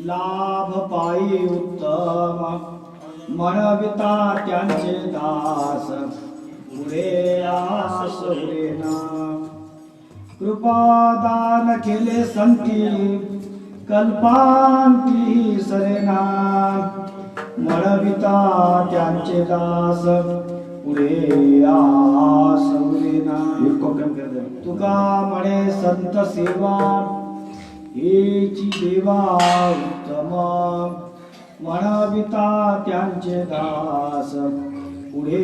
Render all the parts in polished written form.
लाभ पायी उत्तम म्हणविता त्यांचे दास पुढे आस होईना कृपादान केले संती कल्पांती सरेना म्हणविता त्यांचे दास पुढे आस होईना तुका म्हणे संत सेवा हेची देवा उत्तम म्हणविता त्यांचे दास पुढे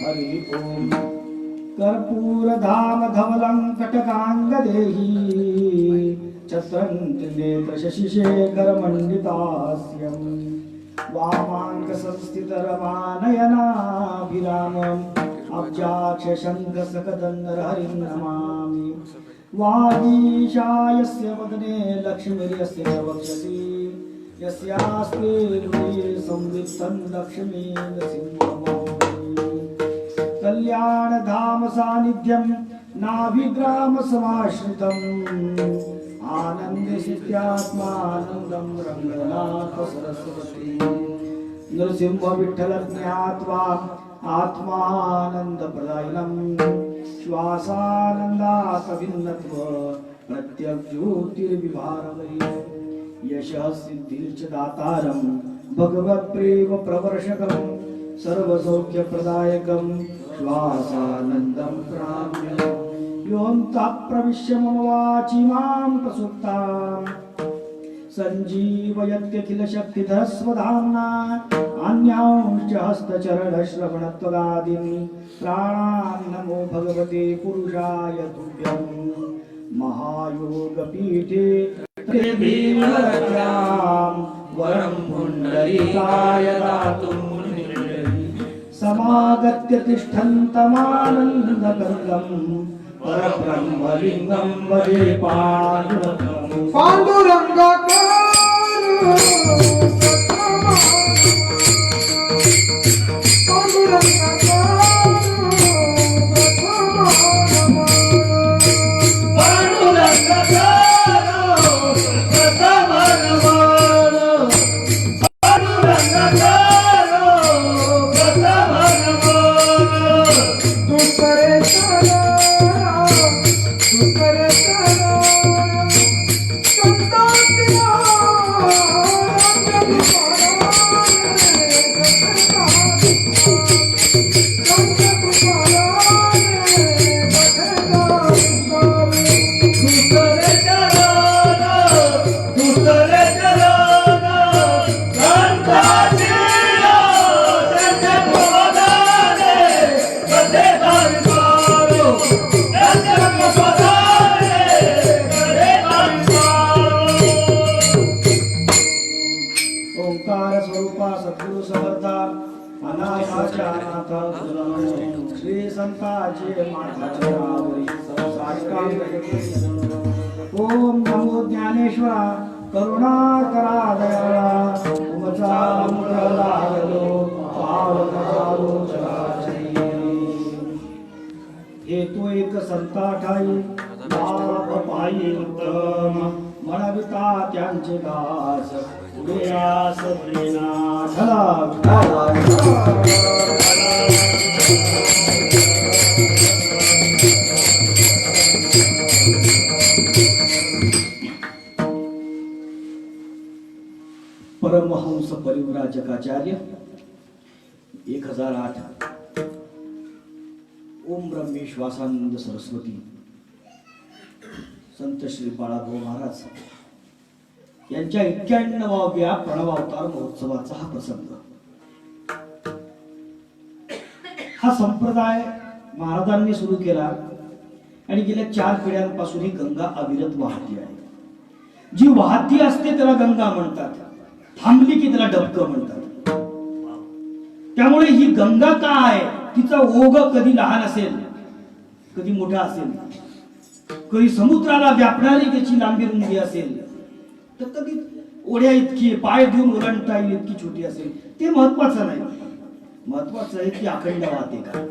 हरि ओम कर्पूर धाम धवलं कटकांग देही चत्रनेत्र शशिशेखर मंडितास्यं वामांक संस्थित रमानयनाभिरामम् अब्जाक्ष शंख सकदंगर हरिं नमामि वागीशायस्य वदने लक्ष्मीर्यस्य वक्षसि यस्यास्ते हृदये संवित्तं लक्ष्मीं सिंहमामि कल्याण धाम सानिध्यं नाभिग्राम समाश्रितम् आनंद सिद्ध्यात्मानंदम रंगनाथ सरस्वती नृसिंह विठ्ठल ज्ञात्वा आत्मानंद प्रदायिनं श्वासानंदात भिन्नत्व प्रत्यक् ज्योतिर्विभारवै यशः सिद्धिर्च दातारं भगवत् प्रेम प्रवर्षकं सर्वसौख्य प्रदायकं श्वासानंदं प्राप्य योऽन्तः प्रविश्य मम वाचि मां प्रसुप्तां सञ्जीवयत्यखिल शक्तिधर स्वधाम्ना अन्यांश्च हस्तचरणश्रवणत्वगादीन् प्राणान् नमो भगवते पुरुषाय तुभ्यं महायोगपीठे भीमरत्नां वरं पुण्डरीकाय दातुं समागत्य तिष्ठन्तमानन्दकन्दम् परब्रह्मलिंगं वदे ओंकार स्वरूपा सद्गुरु समर्था अनाथाच्या अनाथ गुरु श्री संताचे माताचे आवरी साष्टांग ओम नमो ज्ञानेश्वरा करुणाकरा दयाळा तुमचा मुख लागलो पावन झालो चराचरी हेतू एक संता ठाई लाभ पायी उत्तम म्हणविता त्यांचे दास पुढे आस परमहंस परिव्राजकाचार्य 1008 ओम ब्रह्मे श्वासानंद सरस्वती संत श्री बाळाभाऊ महाराज यांच्या 91व्या प्रणवावतार महोत्सवाचा हा प्रसंग. हा संप्रदाय महाराजांनी सुरू केला आणि गेल्या 4 पिढ्यांपासून ही गंगा अविरत वाहती आहे. जी वाहती असते त्याला गंगा म्हणतात, थांबली की त्याला डबकं म्हणतात. त्यामुळे ही गंगा काय, तिचा ओघ कधी लहान असेल कधी मोठा असेल, कधी समुद्राला व्यापणारी त्याची लांबी रुंदी असेल, तर कधी ओढ्या इतकी पाय देऊन ओलांडता येईल इतकी छोटी असेल. ते महत्वाचं नाही. महत्वाचं आहे ती अखंड वाहते का,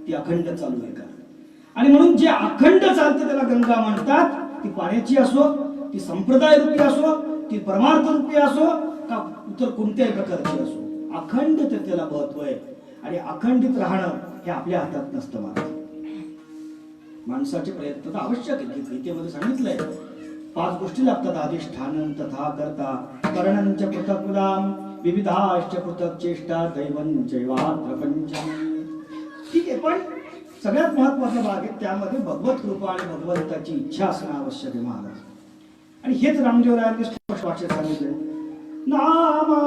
ती अखंड चालू आहे का. आणि म्हणून जे अखंड चालते त्याला गंगा म्हणतात. ती पाण्याची असो, ती संप्रदाय रूपी असो, ती परमार्थ रूपी असो का इतर कोणत्याही प्रकारची असो, अखंड तर त्याला महत्व आहे. आणि अखंडित राहणं हे आपल्या हातात नसतं. माणसाचे प्रयत्न तर आवश्यक आहे. गीतेमध्ये सांगितलंय 5 गोष्टी लागतात. अधिष्ठानं तथा कर्ता करणं च पृथक् उदाम विविधाश्च पृथक् चेष्टा दैवं चैवात्र पंचम. ठीक आहे, पण सगळ्यात महत्वाचा भाग आहे त्यामध्ये भगवत कृपा आणि भगवंताची इच्छा असणं आवश्यक आहे महाराज. आणि हेच रामदेवरायांनी स्पष्ट भाषेत सांगितले. नाम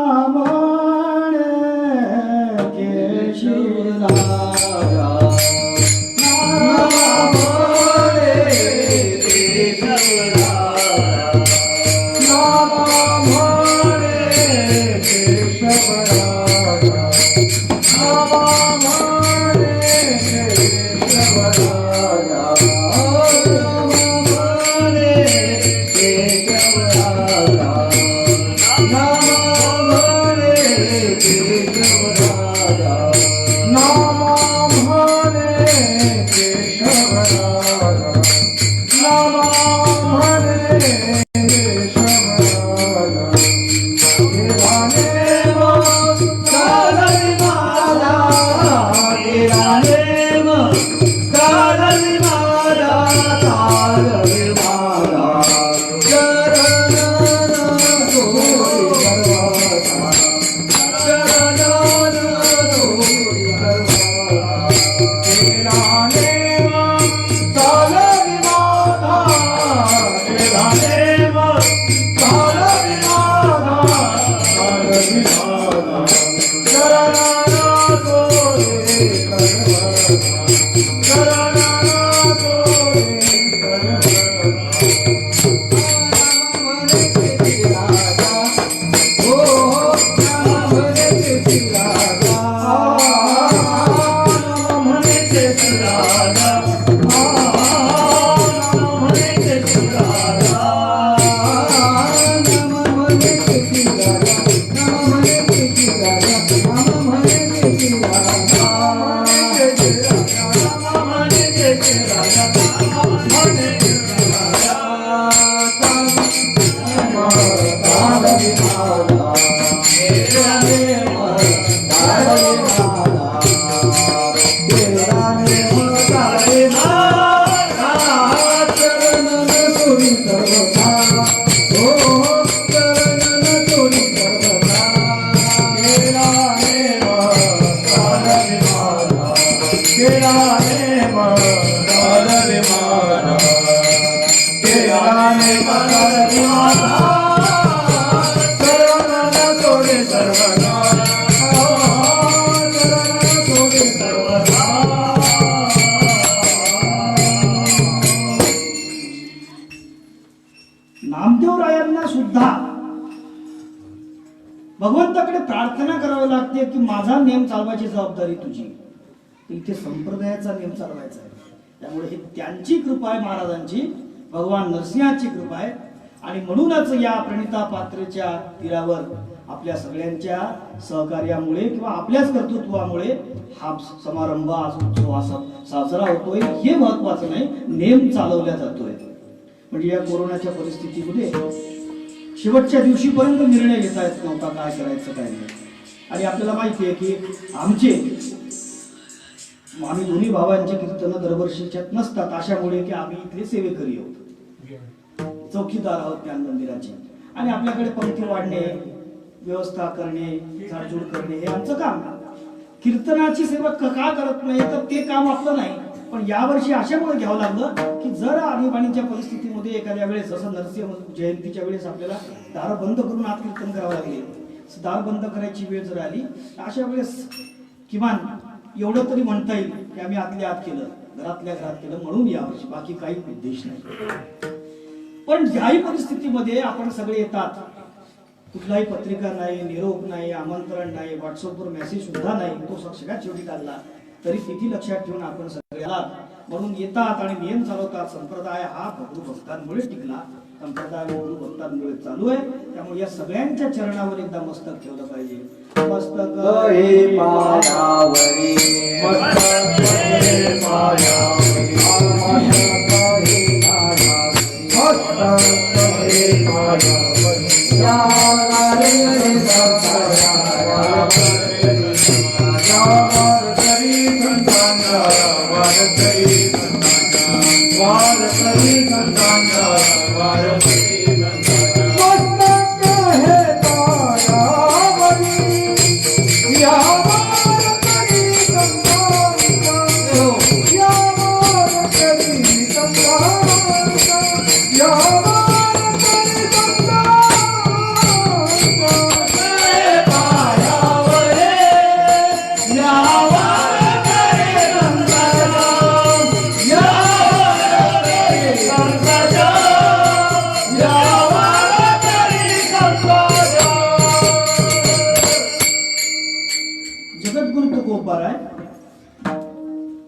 भगवंताकडे प्रार्थना करावी लागते की माझा नेम चालवायची जबाबदारी तुझी. इथे संप्रदायाचा नेम चालवायचा आहे. त्यामुळे ही त्यांची कृपा आहे, महाराजांची, भगवान नरसिंहाची कृपा आहे. आणि म्हणूनच या प्रणिता पात्रेच्या तीरावर आपल्या सगळ्यांच्या सहकार्यामुळे किंवा आपल्याच कर्तृत्वामुळे हा समारंभ आज उत्सव साजरा होतोय. हे महत्वाचं नाही, नेम चालवला जातोय. म्हणजे या कोरोनाच्या परिस्थितीमध्ये शेवटच्या दिवशीपर्यंत निर्णय घेता येत नव्हता काय करायचं काय नाही. आणि आपल्याला माहिती आहे की आम्ही दोन्ही भावांचे कीर्तन दरवर्षीच्यात नसतात, अशामुळे की आम्ही इथले सेवेकरी आहोत, चौकीदार आहोत ज्ञान मंदिराचे. आणि आपल्याकडे पंक्ती वाढणे, व्यवस्था करणे, झाडझूड करणे हे आमचं काम. कीर्तनाची सेवा का करत नाही तर ते काम आपलं नाही. पण यावर्षी अशामुळे घ्यावं लागलं की जर आणीबाणीच्या परिस्थितीमध्ये एखाद्या वेळेस, जसं नरसिंह जयंतीच्या वेळेस आपल्याला दार बंद करून आत कीर्तन करावं लागले, दार बंद करायची वेळ जर आली, अशा वेळेस किमान एवढं तरी म्हणता येईल की आम्ही आतल्या आत केलं, घरातल्या घरात केलं, म्हणून यावर्षी, बाकी काही उद्देश नाही. पण ज्याही परिस्थितीमध्ये आपण सगळे येतात, कुठलाही पत्रिका नाही, निरोप नाही, आमंत्रण नाही, व्हॉट्सअपवर मेसेज सुद्धा नाही, तो सगळ्यात शेवटी काढला, तरी तिथी लक्षात ठेवून आपण सगळे आलात म्हणून येतात आणि नियम चालवतात. संप्रदाय हा गुरु भक्तांमुळे टिकला, संप्रदाय गुरु भक्तांमुळे चालू आहे. त्यामुळे या सगळ्यांच्या चरणावर एकदा मस्तक ठेवलं पाहिजे. मस्तक हे पायावरी, मस्तक हे पायावरी, मस्तक हे पायावरी, मस्तक हे पायावरी, या रे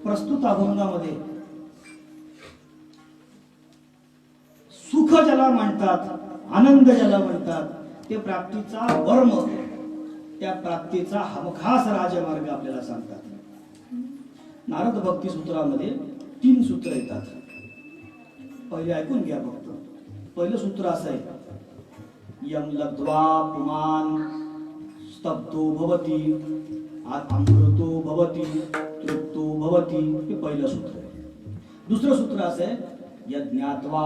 प्रस्तुत अभंगामध्ये सुख ज्याला म्हणतात, आनंद ज्याला म्हणतात, ते प्राप्तीचा वर्म, त्या प्राप्तीचा हमखास राजमार्ग आपल्याला सांगतात. नारद भक्ती सूत्रामध्ये 3 सूत्र येतात. पहिले ऐकून घ्या फक्त. पहिलं सूत्र असं आहे, यम लब्ध्वा पुमान स्तब्धो भवति अमृतो भवति तृप्तो भवति. हे पहिलं सूत्र आहे. दुसरं सूत्र असं आहे, यज्ञात्वा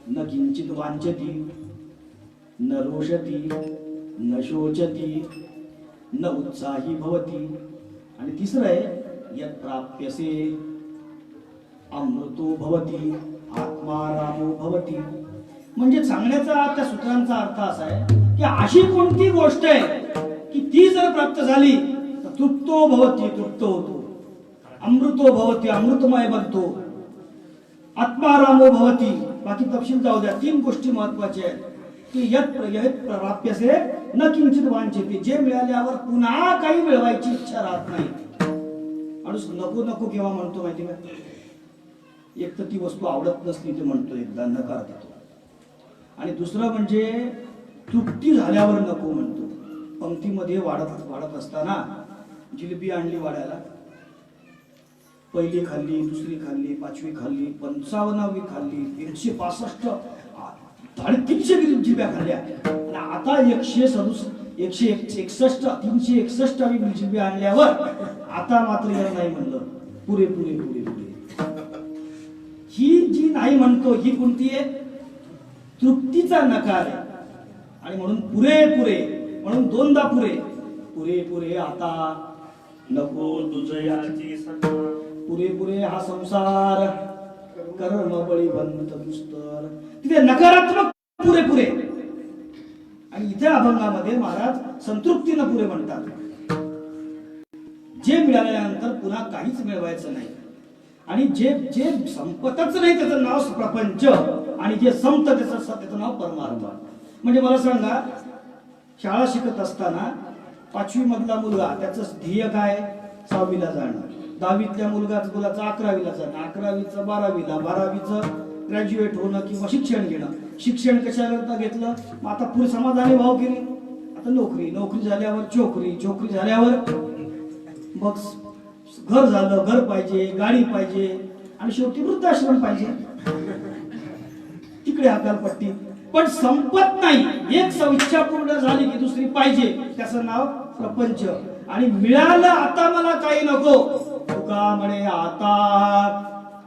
न किंचित वांछति न रोषति न शोचति न उत्साही भवति. आणि तिसरं आहे, यत् प्राप्यसे अमृतो भवति आत्मा रामो भवति. म्हणजे सांगण्याचा त्या सूत्रांचा अर्थ असा आहे की अशी कोणती गोष्ट आहे की ती जर प्राप्त झाली तर तृप्तो भवति, तृप्त होतो, अमृतो भवति, अमृतमय बनतो, आत्मा रामो भवति. बाकी तपशील जाऊ द्या. 3 गोष्टी महत्वाच्या आहेत की यत् प्राप्यसे न किंचित वांछति, जे मिळाल्यावर पुन्हा काही मिळवायची इच्छा राहत नाही. माणूस नको नको केव्हा म्हणतो माहिती का? एक तर ती वस्तू आवडत नसली ते म्हणतो, एकदा नकार देतो. आणि दुसरं म्हणजे तृप्ती झाल्यावर नको म्हणतो. पंक्तीमध्ये वाढत असताना जिलेबी आणली वाढायला, पहिली खाल्ली, दुसरी खाल्ली, 5वी खाल्ली, 55वी खाल्ली, 165, 350 जिलेब्या खाल्ल्या. आणि आता 361वी जिलेबी आणल्यावर आता मात्र याला नाही म्हणलं, पुरे पुरे पुरे पुरे. ही जी नाही म्हणतो ही कोणती आहे? तृप्तीचा नकार आहे. आणि म्हणून पुरे पुरे, म्हणून 2दा पुरे, पुरे पुरे आता नको तुझयाची सत्ता, पुरे पुरे हा संसार कर्म बळी बंत दुस्तर. तिथे नकारात्मक पुरे पुरे. आणि इथे अभंगामध्ये महाराज संतृप्तीनं पुरे म्हणतात. जे मिळाल्यानंतर पुन्हा काहीच मिळवायचं नाही. आणि जे जे संपतच नाही त्याचं नाव प्रपंच, आणि जे संपत त्याचं नाव परमार्थ. म्हणजे मला सांगा, शाळा शिकत असताना 5वी मधला मुलगा त्याचं ध्येय काय, 6वीला जाणं. 10वीतल्या मुलाचं 11वीला जाणं, 11वीचं 12वीला, 12वीचं ग्रॅज्युएट होणं किंवा शिक्षण घेणं. शिक्षण कशाकरता घेतलं, मग आता पुढे समाधानी भाव केली, आता नोकरी, नोकरी झाल्यावर चोकरी, चोकरी झाल्यावर मग घर झालं, घर पाहिजे, गाडी पाहिजे आणि शेवटी वृद्धाश्रम पाहिजे. तिकडे हकालपट्टी. पण संपत नाही. एक इच्छा पूर्ण झाली की दुसरी पाहिजे. त्याचं नाव प्रपंच. आणि मिळालं आता मला काही नको, तुका म्हणे आता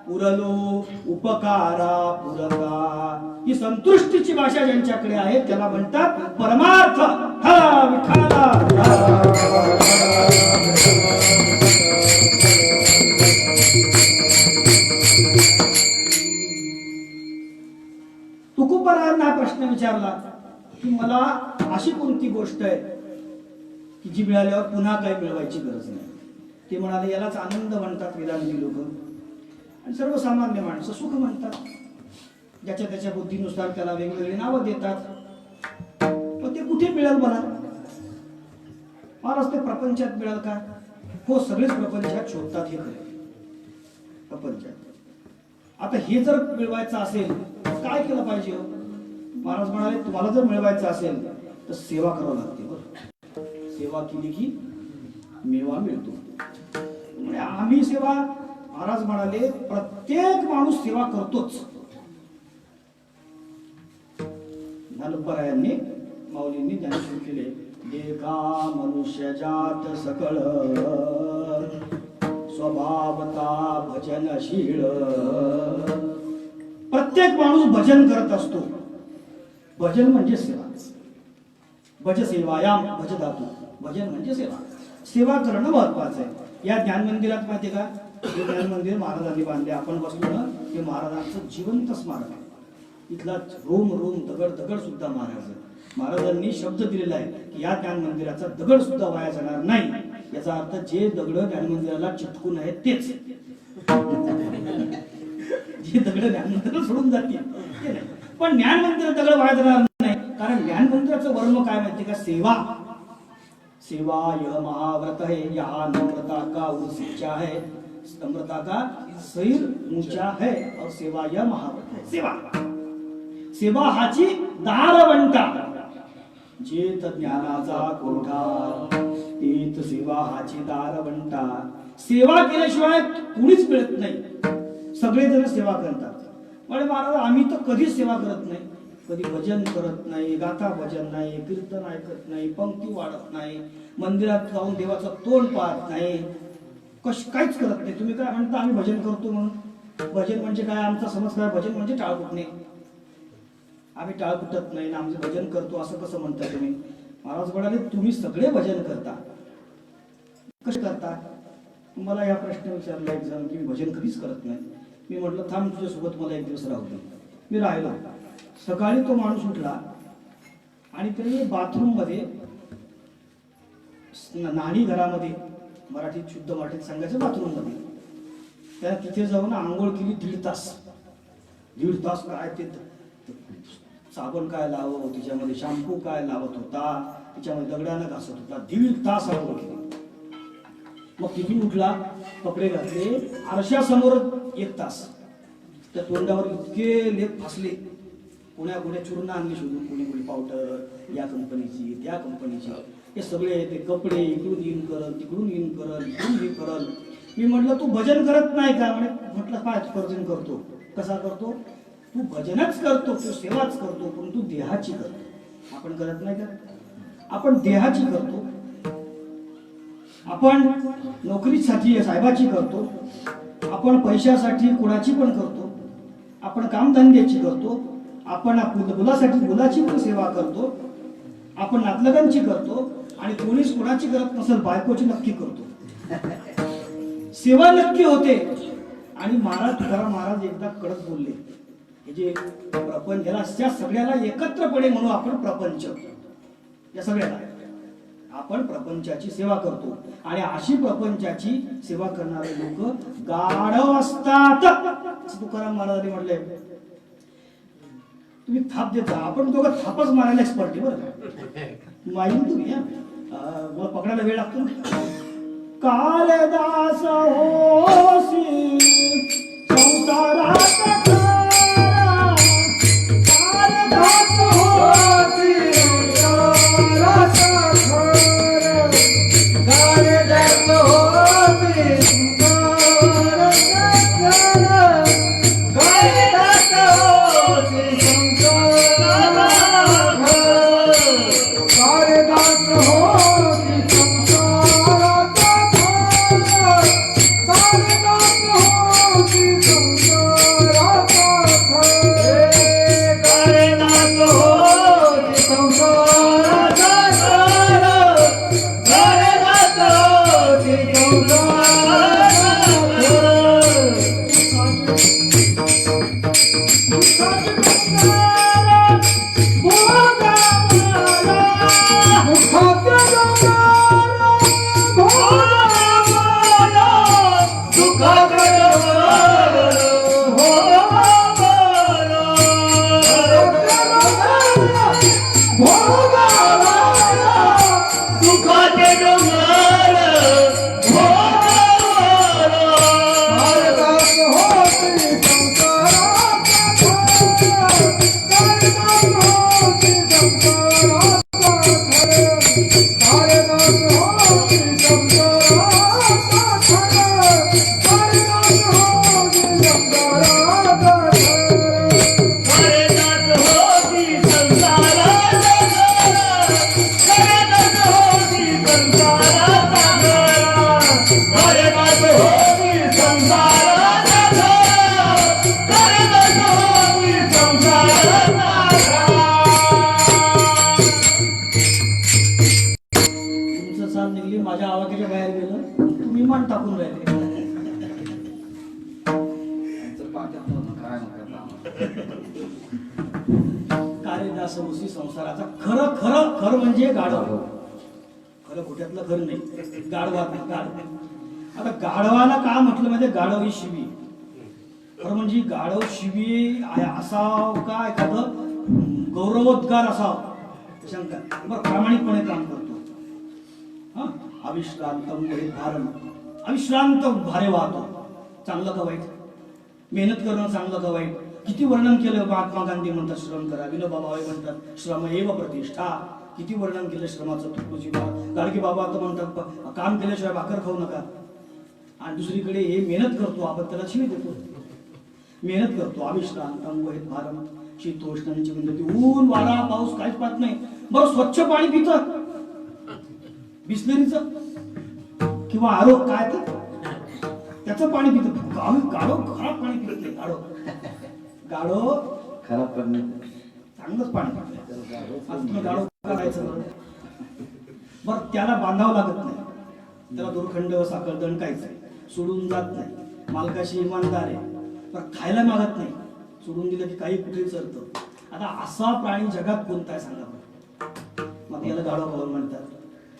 पुरलो उपकारा पुरता. ही संतुष्टीची भाषा ज्यांच्याकडे आहे त्याला म्हणतात परमार्थ. हा विठाला. तुकोबारायांना हा प्रश्न विचारला की मला अशी कोणती गोष्ट आहे की जी मिळाल्यावर पुन्हा काही मिळवायची गरज नाही. ते म्हणाले यालाच आनंद म्हणतात वेदांती लोक, आणि सर्वसामान्य माणसं सुख म्हणतात. ज्याच्या त्याच्या बुद्धीनुसार त्याला वेगवेगळी नावं देतात. पण ते कुठे मिळेल मला? महाराज ते प्रपंचात मिळेल का? हो, सगळेच प्रपंचात शोधतात हे खरे. प्रपंचात आता हे जर मिळवायचं असेल काय केलं पाहिजे? महाराज म्हणाले तुम्हाला जर मिळवायचं असेल तर सेवा करावं लागते. बरं, सेवा केली की मेवा मिळतो. म्हणजे आम्ही सेवा, महाराज म्हणाले प्रत्येक माणूस सेवा करतोच. ज्ञानोबरायांनी माऊलींनी ज्ञानेश्वर केले, एका मनुष्य जात सकळ स्वभावता भजनशील. प्रत्येक माणूस भजन करत असतो. भजन म्हणजे सेवा. भज सेवायाम भज धातू. भजन म्हणजे सेवा. सेवा करणं महत्वाचं आहे. या ज्ञान मंदिरात माहिती का, हे ज्ञान मंदिर महाराजांनी बांधले. आपण बसलो ना, हे महाराजांचं जिवंत स्मारक आहे. इथला रोम रोम दगड दगड सुद्धा महाराजांनी शब्द दिलेला आहे की या ज्ञान मंदिराचा दगड सुद्धा वाया जाणार नाही. याचा अर्थ जे दगड ज्ञान मंदिराला चिटकून आहेत तेच, जे दगड ज्ञान मंदिराला सोडून जातील ते नाही. पण ज्ञान मंदिरात दगड वाया जाणार नाही, कारण ज्ञान मंदिराचं वर्म काय माहिती का, सेवा. सेवा यह महाव्रत है, यहाँ नम्रता का ऊंचा है, नम्रता का सिर ऊंचा है, और सेवा यह महाव्रत है. सेवा, सेवा हाची दारवंटा. जेत ज्ञानाचा कोठा, तेत सेवा हाची दारवंटा. सेवा केल्याशिवाय कुणीच मिळत नाही. सगळेजण सेवा करतात. म्हणजे महाराज आम्ही तर कधीच सेवा करत नाही. कधी भजन करत नाही, गाथा भजन नाही, कीर्तन ऐकत नाही, पंक्ती वाढत नाही, मंदिरात जाऊन देवाचं तोंड पाहत नाही, काहीच करत नाही. तुम्ही काय म्हणता आम्ही भजन करतो म्हणून? भजन म्हणजे काय? आमचा समज काय, भजन म्हणजे टाळ कुटणे. आम्ही टाळ कुटत नाही ना, आमचं भजन करतो असं कसं म्हणता तुम्ही? महाराज म्हणाले तुम्ही सगळे भजन करता, कसे करता? तुम्हाला या प्रश्न विचारला एक जण की मी भजन कधीच करत नाही. मी म्हटलं थांब, तुझ्यासोबत मला एक दिवस राहू दे. मी राहिलो. सकाळी तो माणूस उठला आणि त्याने बाथरूम मध्ये, न्हाणी घरामध्ये, मराठीत शुद्ध मराठीत सांगायचं बाथरूम मध्ये, त्या तिथे जाऊन आंघोळ केली. 1.5 तास. 1.5 तास काय ते साबण काय लावत, तिच्यामध्ये शॅम्पू काय लावत होता, तिच्यामध्ये दगडानं घासत होता. 1.5 तास आंघोळ केली. मग तिथून उठला, कपडे घातले, आरशासमोर 1 तास. त्या तोंडावर इतके लेप फासले, पुण्या चूर्ण आणली शोधून, कोणी पावडर या कंपनीची त्या कंपनीची, हे सगळे ते कपडे इकडून इन करल, तिकडून इन करल, इकडून हे करल. मी म्हटलं तू भजन करत नाही का? म्हटलं काय भजन करतो. कसा करतो? तू भजनच करतो, तू सेवाच करतो, पण तू देहाची करतो. आपण करत नाही का? आपण देहाची करतो. आपण नोकरीसाठी साहेबाची करतो, आपण पैशासाठी कुणाची पण करतो, आपण कामधंद्याची करतो, आपण मुलासाठी मुलाची पण सेवा करतो, आपण नातलगांची करतो, आणि कोणीच कुणाची करत नसेल बायकोची नक्की करतो. सेवा नक्की होते. आणि महाराज तुकाराम महाराज एकदा कडक बोलले, हे जे प्रपंच, या सगळ्याला एकत्रपणे म्हणू आपण प्रपंच. या सगळ्याला आपण प्रपंचाची सेवा करतो. आणि अशी प्रपंचाची सेवा करणारे लोक गाढव असतात. तुकाराम महाराजांनी म्हटले तुम्ही थाप देता, आपण दोघं थापच मारायला एक्सपर्ट आहे बरं. माहिती तुम्ही मला पकडायला वेळ लागतो ना. कालदास होसी संसाराचा खरा, कालदास होसी संसाराचा खरा, कालदास होसी संसाराचा खरा, कालदास होसी संसाराचा खरा, कालदास होसी माझ्या आवाक्याच्या बाहेर गेलं, तुम्ही मन टाकून राहिले. कालिदास होसी संसाराचा खरं खरं खरं म्हणजे गाढव. खरं खोट्यातलं खरं नाही, गाढवा गाढव. आता गाढवाला का म्हटलं म्हणजे गाढव ही शिवी. खरं म्हणजे गाढव शिवी असाव का एखादं गौरवोद्गार असाव शंका. बरं, प्रामाणिकपणे काम करतो. अविश्रांतम भारम, अविश्रांत भारे वाहतो. चांगलं का वाईट, मेहनत करणं चांगलं का वाईट. किती वर्णन केलं. महात्मा गांधी म्हणतात श्रम करा, विनोबा भावे म्हणतात श्रम एव प्रतिष्ठा. किती वर्णन केलं श्रमाचं. तुकोजी गाडगे बाबा आता म्हणतात काम केल्याशिवाय भाकर खाऊ नका. आणि दुसरीकडे हे मेहनत करतो, आपण त्याला शिवी देतो. मेहनत करतो. अविश्रांतम वहित भारम, शीतोष्णांची विनंती, ऊन वारा पाऊस काहीच पाहत नाही. बरं, स्वच्छ पाणी पितं बिस्लरीचं किंवा आरो काय त्याचं पाणी पितं. गाढव खराब पाणी पित नाही. गाढव खराब पाणी, चांगलंच पाणी पितं. गाढव करायचं बरं, त्याला बांधावं लागत नाही. त्याला दोरखंड साखर दणकायचं, सोडून जात नाही. मालकाशी इमानदार आहे, पण खायला मागत नाही. सोडून दिलं की काही कुठे चरतं. आता असा प्राणी जगात कोणता आहे सांगा. मग याला गाढव म्हणतात.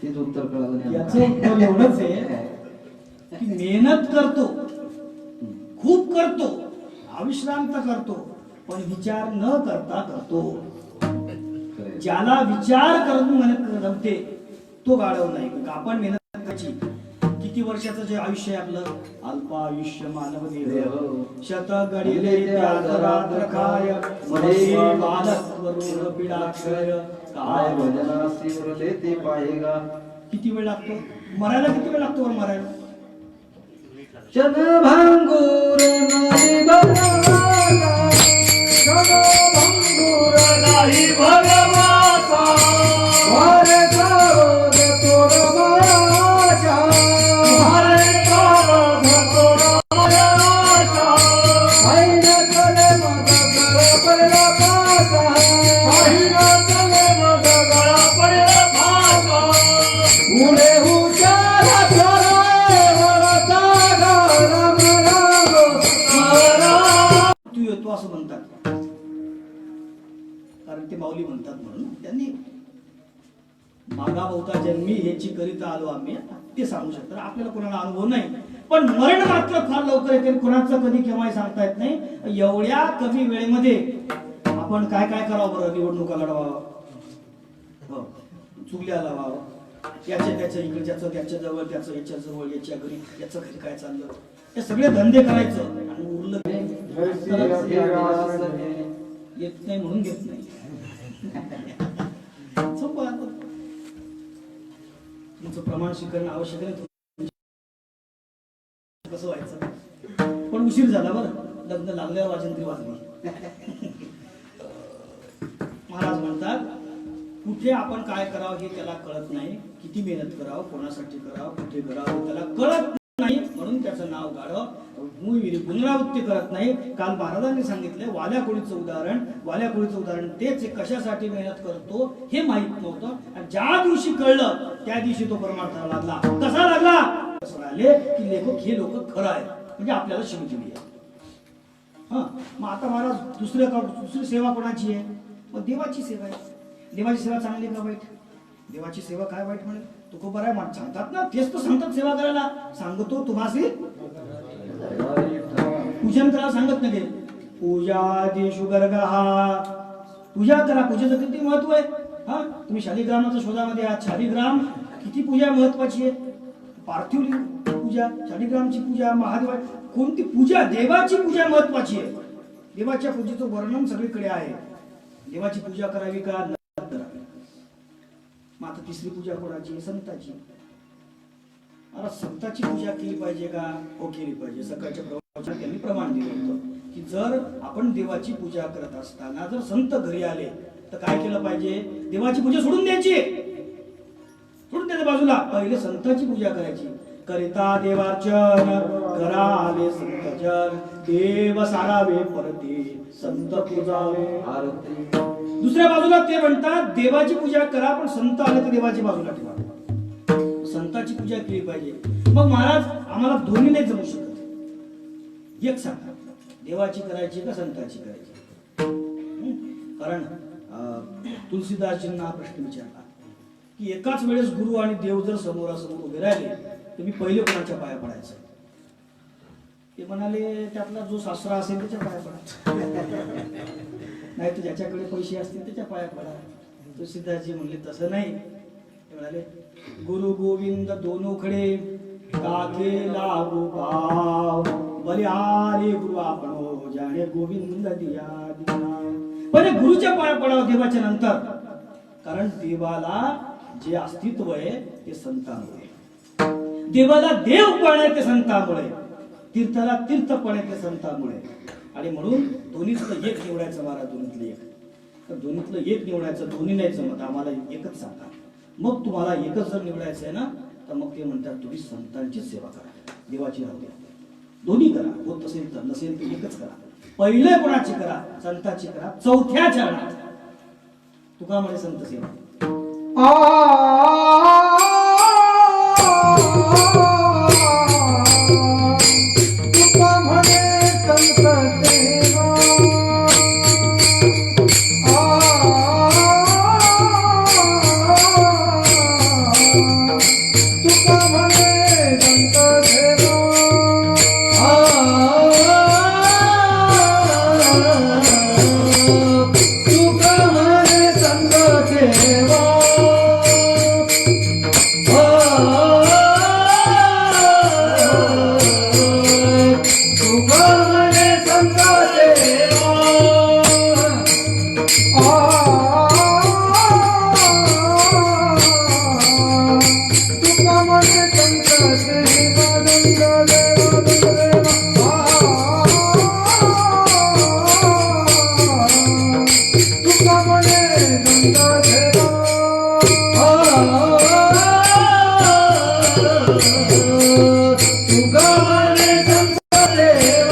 तेच उत्तर कळालं. याचं उत्तर एवढंच आहे की मेहनत करतो, खूप करतो, अविश्रांत करतो, पण विचार न करता करतो. ज्याला विचार करून मेहनत करते तो गाढव नाही. आपण मेहनत करायची. किती वर्षाचं जे आयुष्य आहे आपलं, अल्पायुष्य मानव देह, शतक गडिले रात्र काय, मरे बालक वरुण पिडाक्षय, काय भजनासी उरले ते पाहेगा. किती वेळ लागतो मरायला, किती वेळ लागतो वर मरायला. क्षणभंगुर नाही भगवाता, क्षणभंगुर नाही भगवाता, वारे क्रोध तोर माझ्या, वारे क्रोध तोर माझ्या, ऐन चले मग गळ पडला पासा, ऐन चले मग गळ पडला पासा, पुढे हुशार ठरे वरचा गरम रंग मारा. तू येतो असं म्हणतात, कारण ते माऊली म्हणतात म्हणून त्यांनी मागा बहुता जन्मी ह्याची करिता आलो आम्ही, ते सांगू शकतात. आपल्याला कोणाला अनुभव नाही, पण मरण मात्र फार लवकर येते. कोणाचं कधी केव्हाही सांगता येत नाही. एवढ्या कमी वेळेमध्ये आपण काय काय करावं बरं. निवडणुका लढवा, चुगल्या लावावं, याच्या त्याच्या इकडे ज्याचं त्याच्या जवळ, त्याचं याच्या जवळ, याच्या घरी, याचं घरी काय चाललं, हे सगळे धंदे करायचं आणि उरलं येत नाही म्हणून घेत नाही. सोपं आहे. तुमचं प्रमाण स्वीकारणं आवश्यक आहे. कसं व्हायचं, पण उशीर झाला बरं, लग्न लागल्यावर वाजंत्री वाजली. महाराज म्हणतात कुठे आपण काय करावं हे त्याला कळत नाही, किती मेहनत करावं, कोणासाठी करावं, कुठे करावं त्याला कळत नाही, म्हणून त्याचं नाव गाढव, पुनरावृत्ती करत नाही. काल महाराजांनी सांगितले वाल्या कोळीचं उदाहरण तेच कशासाठी मेहनत करतो हे माहित नव्हतं, आणि ज्या दिवशी कळलं त्या दिवशी तो परमार्थाला लागला. कसा लागला, असं राहिले की लेखक हे लोक खरं आहे म्हणजे आपल्याला शिवी दिली आहे. हा, मग आता महाराज दुसरी सेवा कोणाची आहे, मग देवाची सेवा आहे. देवाची सेवा चांगली का वाईट, देवाची सेवा काय वाईट म्हणेल, तो खूप बरं आहे सांगतात ना, तेच तर सांगतात सेवा करायला. सांगतो तुम्हासी पूजन करायला सांगत नाही, पूजा देशु गर्गहा, पूजा करा. पूजेचं किती महत्व आहे. हा, तुम्ही शालिग्रामाच्या शोधामध्ये आहात. शालिग्राम किती पूजा महत्वाची आहे. पार्थिव पूजा, शालिग्रामची पूजा, महादेवा कोणती पूजा, देवाची पूजा महत्वाची आहे. देवाच्या पूजेचं वर्णन सगळीकडे आहे. देवाची पूजा करावी का करावी. मग आता तिसरी पूजा कोणाची, संताची. आता संताची पूजा केली पाहिजे का, हो केली पाहिजे. सकाळच्या प्रवचनात त्यांनी प्रमाण दिलं होतं की जर आपण देवाची पूजा करत असताना जर संत घरी आले तर काय केलं पाहिजे, देवाची पूजा सोडून द्यायची, सोडून द्यायचं बाजूला, पहिले संताची पूजा करायची. करिता देवार्चन करा आले संतजन, देव सारावे परते संत पूजावे आरती. दुसऱ्या बाजूला ते म्हणतात देवाची पूजा करा पण संत आले तर देवाची बाजूला ठेवा. संताची पूजा केली पाहिजे. मग महाराज आम्हाला दोन्ही नाही जमू शकत, एक सांगा देवाची करायची का संताची करायची. कारण तुलसीदासजींना हा प्रश्न विचारला की एकाच वेळेस गुरु आणि देव जर समोरासमोर उभे राहिले तर मी पहिले कोणाच्या पाया पडायचं. ते म्हणाले त्यातला जो सासरा असेल त्याच्या पाया पडा, नाही तर ज्याच्याकडे पैसे असतील त्याच्या पाया पडा. तुलसीदासजी म्हणले तसं नाही. ते म्हणाले गुरु गोविंद दोनो खडे काके लागू पाव, बलिहारी गुरु आपण जाणे गोविंद दिया दिया. पण गुरुच्या पाया पडावं देवाच्या नंतर, कारण देवाला जे अस्तित्व आहे ते संतांमुळे, देवाला देवपण आहे ते संतांमुळे, तीर्थाला तीर्थपण आहे ते संतांमुळे. आणि म्हणून दोन्हीतलं एक निवडायचं महाराज, दोन्हीतलं एक. तर दोन्हीतलं एक निवडायचं, दोन्ही नाही जमत आम्हाला एकच सांगा. मग तुम्हाला एकच जर निवडायचं आहे ना तर मग ते म्हणतात तुम्ही संतांची सेवा करा, देवाची राहू द्या. दोन्ही करा, होत असेल तर, नसेल तर एकच करा. पहिले कोणाची करा, संताची करा. चौथ्या चरणात तुका म्हणे संत सेवा. तुका म्हणे संत सेवा, तुका म्हणे संत सेवा. तुका म्हणे संत सेवा. तुका म्हणे संत देवा.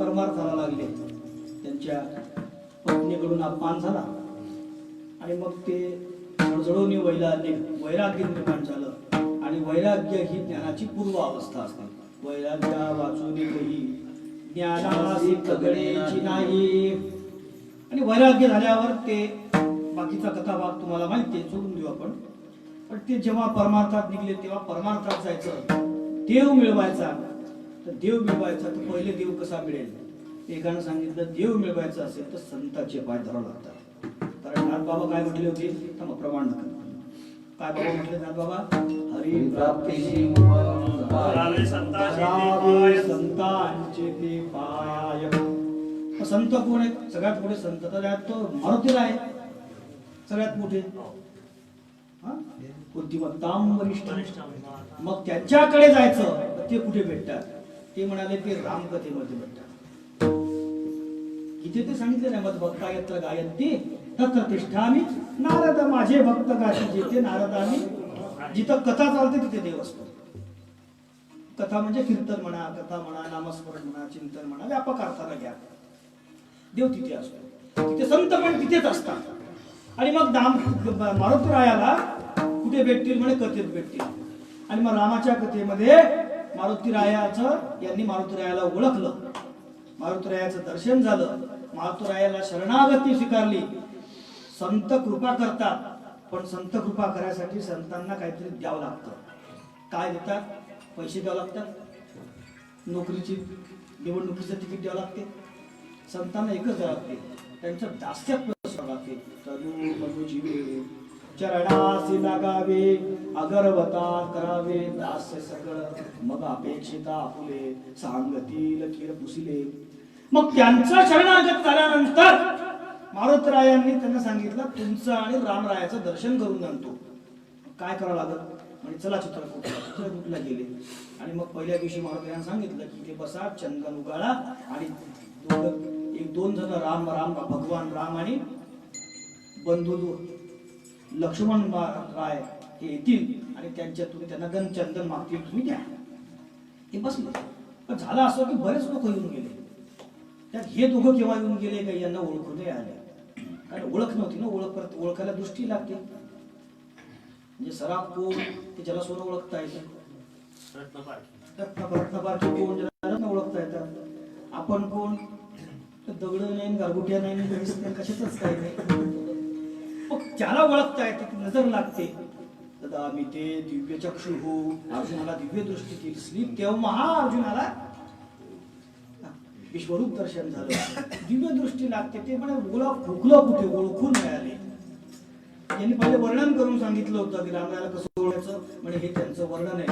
परमार्थाला लागले. त्यांच्या पत्नीकडून अपमान झाला आणि मग ते जळजळून वैराग्य निर्माण झालं. आणि वैराग्य ही ज्ञानाची पूर्व अवस्था असते. वैराग्या वाचून काही ज्ञानासी तगडेची नाही. आणि वैराग्य झाल्यावर ते बाकीचा कथाभाग तुम्हाला माहिती आहे, सोडून देऊ आपण. पण ते जेव्हा परमार्थात निघले तेव्हा परमार्थात जायचं, देव मिळवायचा. तर देव मिळवायचा तर पहिले देव कसा मिळेल? एकानं सांगितलं देव मिळवायचं असेल तर संतांचे पाय धरावे लागतात. कारण नाथबाबा काय म्हटले होते? मग प्रमाण काय बाबा म्हटले नाथबाबा? हरी प्राप्तीची संतांचे ते पाय. संत कोण आहे? सगळ्यात मोठे संत तर तो मारुतीला आहे, सगळ्यात मोठे बुद्धिमत्ताम वरिष्ठ. मग त्यांच्याकडे जायचं. ते कुठे भेटतात? ते म्हणाले ते रामकथेमध्ये भेटतात. इथे ते सांगितले नाही मत भक्ता यत्र गायन्ति तत्र तिष्ठामि नारद माझे भक्त गाती जिथे नारदामी. जिथं कथा चालते तिथे देव असतो. कथा म्हणजे कीर्तन म्हणा, कथा म्हणा, नामस्मरण म्हणा, चिंतन म्हणा, व्यापक अर्थाला घ्या. देव तिथे असतो. तिथे संत पण तिथेच असतात. आणि मग मारुतीरायाला कुठे भेटतील? म्हणे कथेत भेटतील. आणि मग रामाच्या कथेमध्ये यांनी मारुतीरायाला ओळखलं, मारुतीरायाचं दर्शन झालं, मारुतीरायाला शरणागती स्वीकारली. संत कृपा करतात, पण संत कृपा करायसाठी संतांना काहीतरी द्यावं लागतं. काय देतात? पैसे द्यावं लागतात, नोकरीची निवडणुकीचं तिकीट द्यावं लागते. संतांना एकच द्यावं लागते, त्यांचं दास्यात लागते. तनु मनुजीवे चरणासी लागावे, अगरवता करावे दास्य सगळ. मग अपेक्षिता आपुले सांगतील खीर पुसिले. मग त्यांचं शरणागत झाल्यानंतर मारुतीरायांनी त्यांना सांगितलं तुमचं आणि रामरायाचं दर्शन करून आणतो. काय करावं लागत? म्हणजे चला चित्रकूटला गेले. आणि मग पहिल्या दिवशी मारुतीरायांनी सांगितलं की ते बसा, चंदन उगाळा आणि एक दोन जण भगवान राम आणि बंधू लक्ष्मण राय हे येतील आणि त्यांच्यातून त्यांना चंदन मागतील, तुम्ही द्या. हे बसले. पण झालं असं की बरेच लोक येऊन गेले. त्यात हे दोघं केव्हा येऊन गेले काही यांना ओळखू नाही आले. कारण ओळख नव्हती ना. ओळखायला दृष्टी लागते. म्हणजे सराफ कोण ते ज्याला सोनं ओळखता येतं, रत्नपारखी कोण ज्याला ओळखता येतात. आपण कोण? दगड नाही, गारगुट्या नाही, कशातच काही नाही. मग ज्याला ओळखता येतं, नजर लागते. तदामी ते दिव्य चक्षु हो, अर्जुनाला दिव्य दृष्टी दिसली. तेव्हा अर्जुनाला विश्वरूप दर्शन झालं, दिव्य दृष्टी लागते. ते म्हणे फुकलं कुठे? ओळखून मिळाले. यांनी पहिले वर्णन करून सांगितलं होतं की रामाला कसं ओळखायचं. म्हणजे हे त्यांचं वर्णन आहे.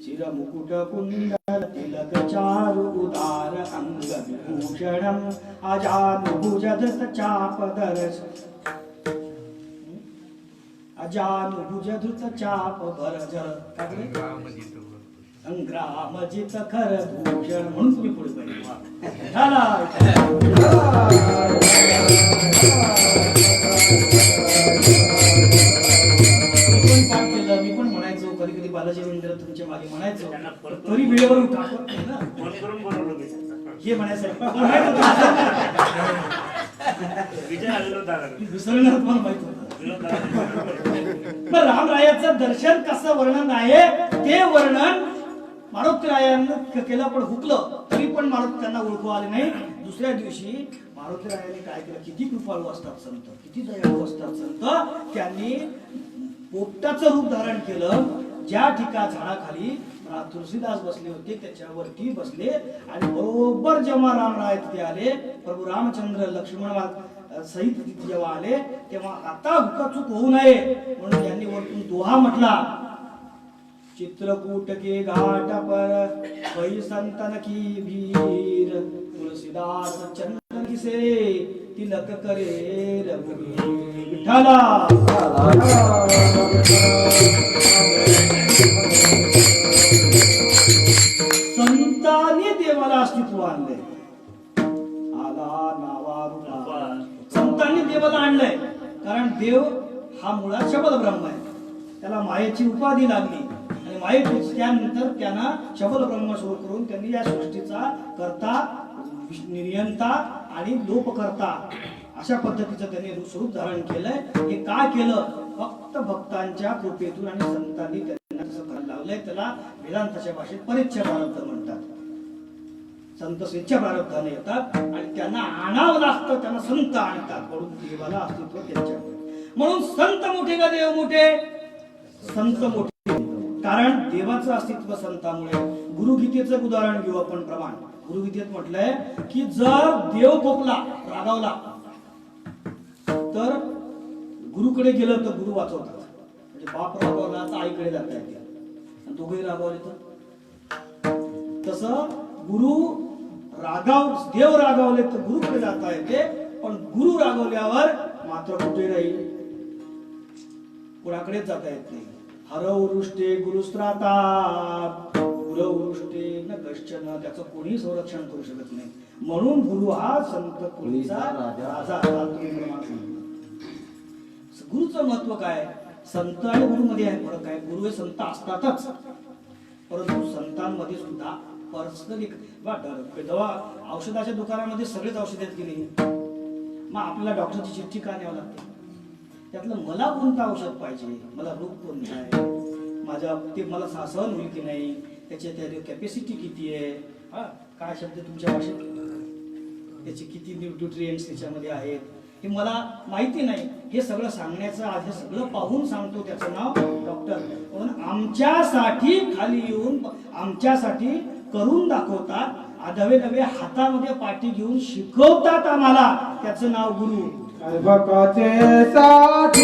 चिर मुकुट कुंडल तिलक चारु उदार अंग विभूषणम अजानुभुज धृत चाप दरस अजानुभुज धृत चाप भरजर संग्रामजित खर भूषण. म्हणून तुम्ही पुढे पाहिजे मी पण म्हणायचो कधी कधी बालाजी मंदिरात तुमच्या मागे म्हणायचो, तरी वेळेवर हे म्हणायचं विसरणार तुम्हाला माहित होतं. रामरायाचं दर्शन कसं वर्णन आहे ते वर्णन मारुतीरायांना केलं, पण हुकलं तरी पण मारुती त्यांना ओळखू आले नाही. दुसऱ्या दिवशी मारुतीरायांनी काय केलं? किती कृपाळू असतात संत, किती दयाळू असतात संत. त्यांनी पोपटाचं रूप धारण केलं. ज्या ठिकाणी झाडाखाली तुलसीदास बसले होते त्याच्यावरती बसले. आणि बरोबर जेव्हा रामराय तिथे आले, प्रभू रामचंद्र लक्ष्मण सहित तिथे जेव्हा आले, तेव्हा आता हुकाचूक होऊ नये म्हणून त्यांनी वरतून दोहा म्हटला. चित्रकूट के घाट पर वही संतन की भीर, तुलसीदास चंदन किसे तिलक करे रघुवीर. विठ्ठला संतांनी देवाला अस्तित्व आणले. आला नावा संतांनी देवाला आणलंय. कारण देव हा मुळात शब्द ब्रह्म आहे. त्याला मायेची उपाधी लागली आणि वाईट त्यानंतर त्यांना शबल ब्रह्म सुरू करून त्यांनी या सृष्टीचा करता नियंता आणि लोपकर्ता अशा पद्धतीचं त्यांनी स्वरूप धारण केलंय. हे का केलं? फक्त भक्तांच्या कृपेतून आणि संतांनी त्यांना तसं करायला लावलंय. त्याला वेदांताच्या भाषेत परीक्षा प्रारब्ध म्हणतात. संत स्वेच्छा प्रारब्धाने येतात आणि त्यांना आणावं लागतं, त्यांना संत आणतात. म्हणून देवाला अस्तित्व त्यांच्यामुळे. म्हणून संत मोठे का देव मोठे? संत मोठे, कारण देवाचं अस्तित्व संतामुळे. गुरुगीतेचं उदाहरण घेऊ आपण प्रमाण. गुरुगीतेत म्हटलंय की जर देव खोकला रागावला तर गुरुकडे गेलं तर गुरु वाचवतात. म्हणजे बाप रागावला तर आईकडे जाता येते आणि दोघेही रागावले तर. तसं गुरु देव रागावले तर गुरुकडे जाता येते, पण गुरु रागवल्यावर मात्र कुठे राहील? कुणाकडेच जाता येत नाही. हरवृष्टे गुरुस्त्राता गुरवृष्टे न कश्चन, त्याचं कोणी संरक्षण करू शकत नाही. म्हणून गुरु हा संत कुळीचा राजा. गुरुचं महत्व काय? संत आणि गुरु मध्ये आहे फरक आहे. गुरु हे संत असतातच, परंतु संतांमध्ये सुद्धा पर्सनली जेव्हा औषधाच्या दुकानामध्ये सगळेच औषध आहेत की नाही, मग आपल्याला डॉक्टरची चिठ्ठी का न्यावं लागते? त्यातलं मला कोणतं औषध पाहिजे, मला रोग कोणता आहे, माझ्या ते मला सहन होईल की नाही, त्याची कॅपॅसिटी किती आहे, काय शब्द तुमच्या भाषेत, त्याचे किती न्यूट्रिएंट्स त्याच्यामध्ये आहेत हे मला माहिती नाही. हे सगळं सांगण्याचं आज हे सगळं पाहून सांगतो, त्याचं नाव डॉक्टर. म्हणून आमच्यासाठी खाली येऊन आमच्यासाठी करून दाखवतात, आधवे नवे हातामध्ये पाठी घेऊन शिकवतात आम्हाला, त्याचं नाव गुरु. भक्ताचे साठी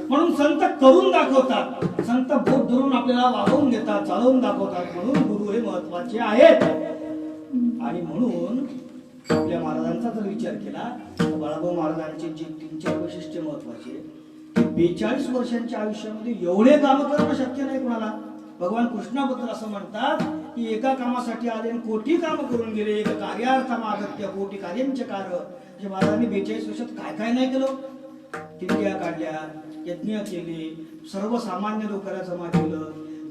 म्हणून संत करून दाखवतात, संत बोट धरून आपल्याला वागवून घेतात, चालवून दाखवतात. म्हणून गुरु हे महत्वाचे आहेत. आणि म्हणून आपल्या महाराजांचा जर विचार केला तर बाळाभाऊ महाराजांचे जे 3-4 वैशिष्ट्य महत्वाचे, 42 वर्षांच्या आयुष्यामध्ये एवढे काम करणं शक्य नाही कोणाला. भगवान कृष्णाबद्दल असं म्हणतात की एका कामासाठी आले कोटी काम करून गेले, एका कार्यार्थ मागत्य कोटी कार्यांचे कार्य. म्हणजे महाराजांनी 42 वर्षात काय काय नाही केलं. दिंड्या काढल्या, यज्ञ केले, सर्वसामान्य लोकांना जमा केलं,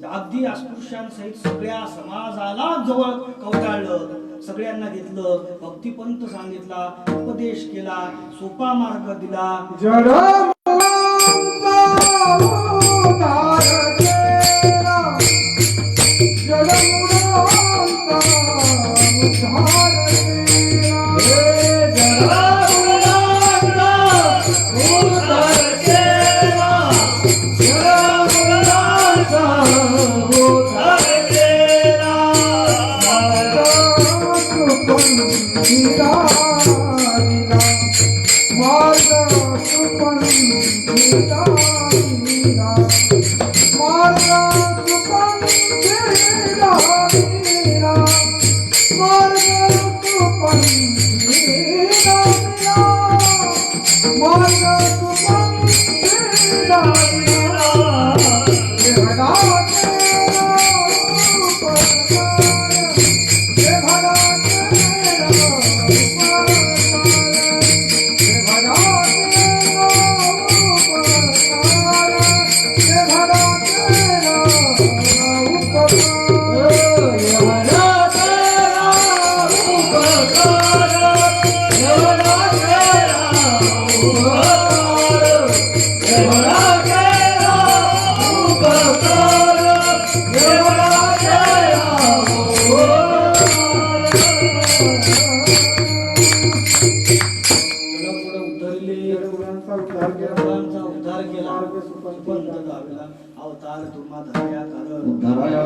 अगदी अस्पृश्यांसहित सगळ्या समाजाला जवळ कवटाळलं, सगळ्यांना घेतलं, भक्तिपंथ सांगितला, उपदेश केला, सोपा मार्ग दिला. पुढे उतरले गुणांचा उद्धार केला. सर्वांचा उद्धार केला मार्ग सुपंथ सुपंथ गावेला अवतार तुम्हा धर्या कारण उद्धाराया.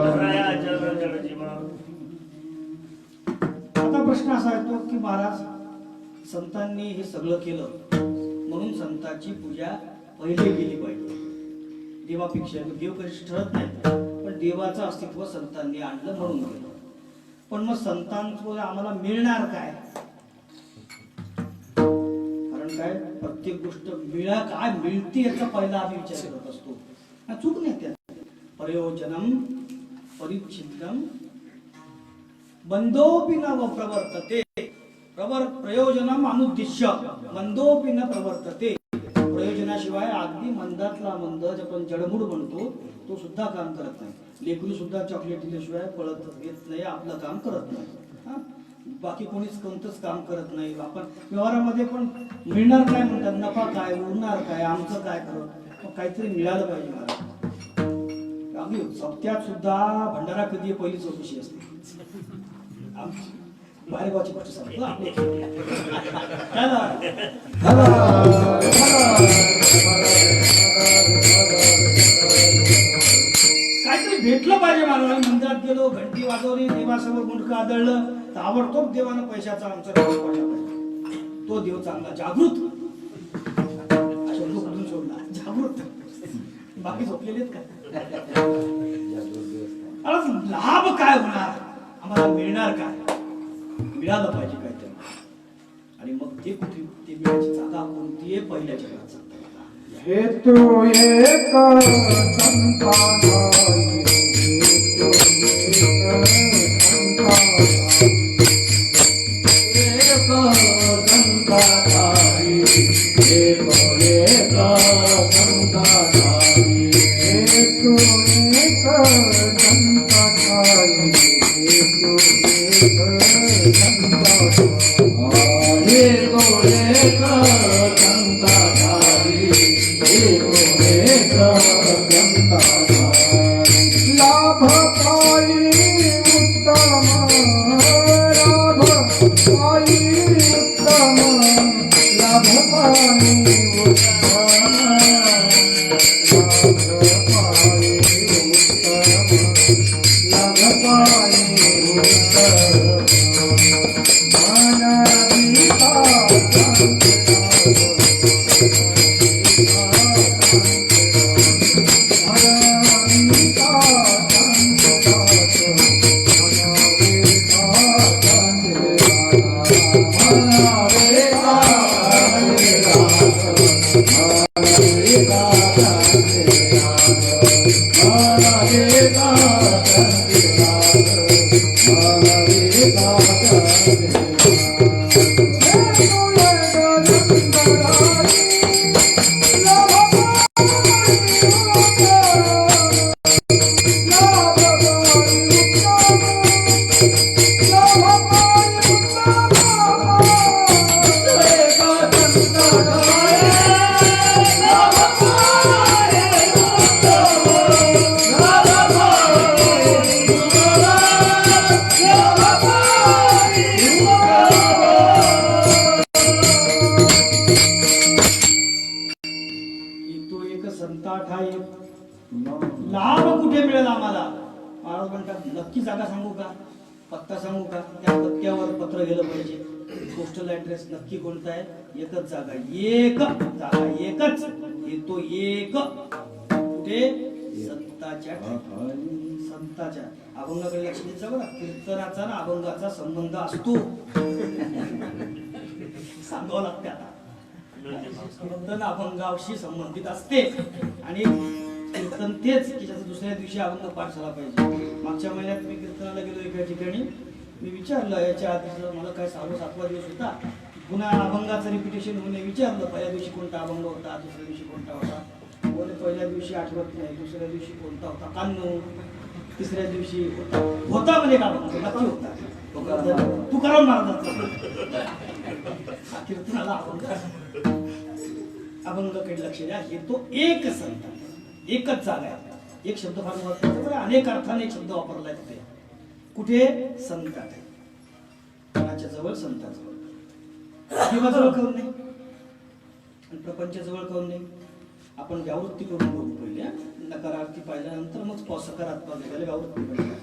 आता प्रश्न असा येतो की महाराज संतांनी हे सगळं केलं म्हणून संतांची पूजा पहिले केली पाहिजे. देवापेक्षा देव कधी ठरत नाही पण देवाचं अस्तित्व संतांनी आणलं म्हणून केलं. पण मग संतांचं आम्हाला मिळणार काय? कारण काय प्रत्येक गोष्ट काय मिळते याचा पहिला आम्ही विचार करत असतो. हा चूक नाही त्यात. प्रयोजनम परिच्छिन्नम बंदोपि न प्रवर्तते. प्रयोजनम अनुद्दिश्य मंदोपि न प्रवर्तते. प्रयोजनाशिवाय अगदी मंदातला मंद जे आपण जडमूड म्हणतो तो सुद्धा काम करत नाही. लेकरू सुद्धा चॉकलेट दिल्याशिवाय पळत येत नाही, आपलं काम करत नाही. हा? बाकी कोणीच कोणतंच काम करत नाही. आपण व्यवहारामध्ये पण मिळणार काय म्हणतात, नफा काय, उरणार काय, आमचं काय करत, काहीतरी मिळालं पाहिजे मला. आम्ही सप्त्यात सुद्धा भंडारा कधी पहिली चौकशी असते. बाहेर गावची गोष्ट सांगतो आपली. काहीतरी भेटलं पाहिजे मला. मंदिरात गेलो, घंटी वाजवली, देवासमोर मुंडकं आदळलं, ताबडतोब देवानं पैशाचा आमचा राज पडला पाहिजे. तो देव चांगला जागृत अशा लोक सोडला जागृत. बाकी झोपलेले आहेत का? लाभ काय होणार, आम्हाला मिळणार काय, मिळालं पाहिजे काय ते. आणि मग ते कुठे ते मिळायची जागा कोणती आहे पहिल्या जगात सांगता. हेतु एक संतानाई. लाभ पाई उत्तम, लाभ पाई उत्तम, लाभ पाई उत्तम, लाभ पाई उत्तम. लाभ कुठे मिळेल आम्हाला? महाराज म्हणतात नक्की जागा सांगू का, पत्ता सांगू का? त्या पत्त्यावर पत्र गेलं पाहिजे. पोस्टल ऍड्रेस नक्की कोणता आहे? एकच जागा, एक जागा, एकच. तो एक कुठे? संताच्या ठिकाणी. संताच्या अभंगाकडे लक्ष द्यायचं बघा. कीर्तनाचा ना अभंगाचा संबंध असतो. सांगावं लागते आता. कीर्तन अभंगाशी संबंधित असते आणि कीर्तन तेच की ज्याचा दुसऱ्या दिवशी अभंग पाठ झाला पाहिजे. मागच्या महिन्यात मी कीर्तनाला गेलो एका ठिकाणी. मी विचारलं याच्या आधी मला काय 6वा-7वा दिवस होता, पुन्हा अभंगाचं रिपिटेशन होणे विचारलं. पहिल्या दिवशी कोणता अभंग होता, दुसऱ्या दिवशी कोणता होता. बोले पहिल्या दिवशी आठवत नाही, दुसऱ्या दिवशी कोणता होता, कान्नू, तिसऱ्या दिवशी होता म्हणजे का अभंग नक्की होता. तुकाराम महाराजांचा कीर्तनाला अभंगाकडे लक्ष द्या. हे तो एक संत आहे, एकच जागा आहे. एक शब्द फार महत्वाचा आहे, अनेक अर्थाने एक शब्द वापरलाय तिथे. कुठे? संतात आहे. कोणाच्या जवळ? संताजवळ. देवाजवळ काऊन नाही आणि प्रपंचाजवळ काऊन नाही? आपण व्यावृत्ती करून बघू पहिले. नकारार्थी पाहिल्यानंतर मग सकारात्मक व्यावृत्ती पाहिजे.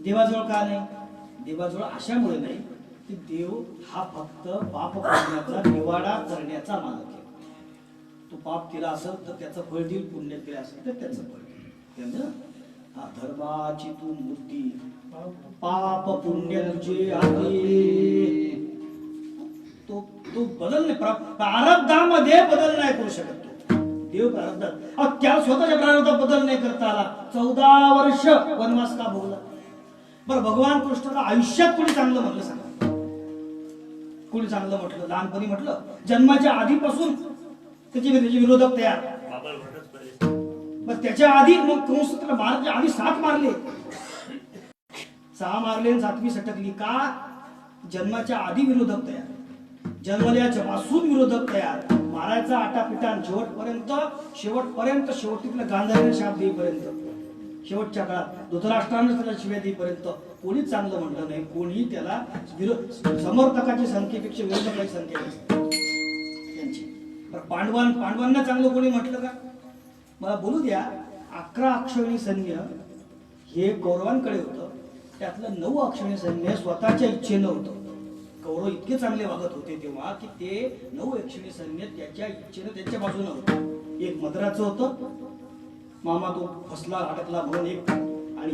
देवाजवळ का नाही? देवाजवळ अशामुळे नाही की देव हा फक्त पाप करण्याचा निवाडा करण्याचा मालक आहे. तो पाप केला असेल तर त्याचं फळ देईल, पुण्य केलं असेल तर त्याचं फळ देईल. हा धर्माची तू मूर्ती, पाप पुण्य तुझे आहे. तो बदल नाही, प्रारब्धामध्ये बदल नाही करू शकत तो. देव प्रारब्धात त्या स्वतःच्या प्रारब्धात बदल नाही करता आला. 14 वर्ष वनवास का भोगला? बरं, भगवान कृष्णाला आयुष्यात कोणी चांगलं म्हटलं सांगा? कोणी चांगलं म्हटलं? लहानपणी म्हटलं? जन्माच्या आधीपासून त्याचे विरोधक तयार. बरं, त्याच्या आधी मग कंस त्याला मारण्याच्या आधी 7 मारले. 6 मारले आणि 7वी सटकली. का? जन्माच्या आधी विरोधक तयार, जन्मल्याच्या पासून विरोधक तयार. मारायचा आटापिटा शेवटपर्यंत तिला गांधारीने शाप देईपर्यंत, शेवटच्या काळात धृतराष्ट्राने त्याला शिव्या देईपर्यंत कोणीच चांगलं म्हटलं नाही. कोणी त्याला समर्थकाची संख्येपेक्षा विरोधकाची संख्या त्यांची. पांडवांना चांगलं कोणी म्हटलं का? मला बोलू द्या. 11 अक्षौहिणी सैन्य हे कौरवांकडे होतं. त्यातलं 9 अक्षौहिणी सैन्य स्वतःच्या इच्छेनं होतं. कौरव इतके चांगले वागत होते तेव्हा की ते 9 अक्षौहिणी सैन्य त्याच्या इच्छेनं त्यांच्या बाजूने होतं. एक मद्राचं होतं, मामा तो फसला अटकला म्हणून एक, आणि